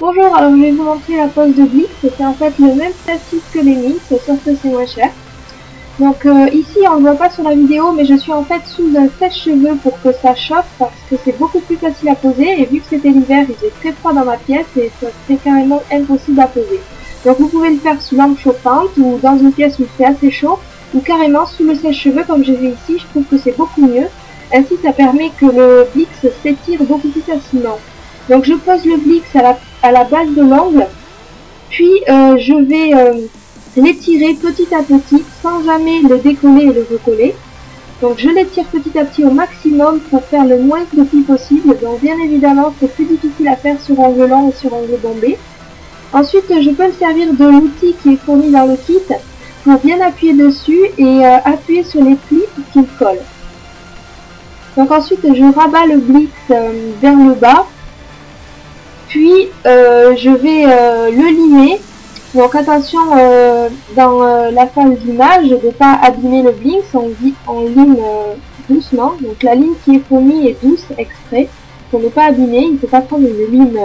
Bonjour, alors je vais vous montrer la pose de Blix. C'est en fait le même principe que les mix, sauf que c'est moins cher. Donc ici on ne voit pas sur la vidéo, mais je suis en fait sous un sèche-cheveux pour que ça chauffe, parce que c'est beaucoup plus facile à poser, et vu que c'était l'hiver, il faisait très froid dans ma pièce et ça serait carrément impossible à poser. Donc vous pouvez le faire sous lampe chauffante ou dans une pièce où c'est assez chaud, ou carrément sous le sèche-cheveux comme je fais ici. Je trouve que c'est beaucoup mieux. Ainsi ça permet que le Blix s'étire beaucoup plus facilement. Donc je pose le Blix à la base de l'ongle, puis je vais l'étirer petit à petit sans jamais le décoller et le recoller. Donc je l'étire petit à petit au maximum pour faire le moins de plis possible. Donc bien évidemment c'est plus difficile à faire sur ongle long et sur ongle bombé. Ensuite je peux me servir de l'outil qui est fourni dans le kit pour bien appuyer dessus et appuyer sur les plis pour qu'il colle. Donc ensuite je rabats le Blix vers le bas. Puis je vais le limer. Donc attention dans la phase limage de ne pas abîmer le Blix, on lime doucement. Donc la lime qui est fournie est douce exprès pour ne pas abîmer. Il ne faut pas prendre une lime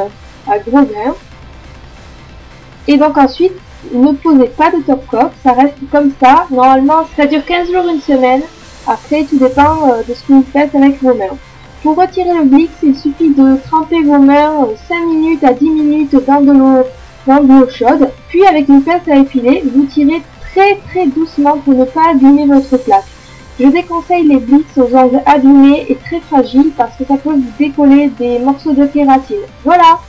à gros grains. Et donc ensuite, ne posez pas de top coat, ça reste comme ça. Normalement ça dure 15 jours, une semaine. Après tout dépend de ce que vous faites avec vos mains. Pour retirer le Blix, il suffit de tremper vos mains 5 minutes à 10 minutes dans de l'eau chaude. Puis avec une pince à épiler, vous tirez très doucement pour ne pas abîmer votre plaque. Je déconseille les Blix aux ongles abîmés et très fragiles parce que ça peut vous décoller des morceaux de kératine. Voilà!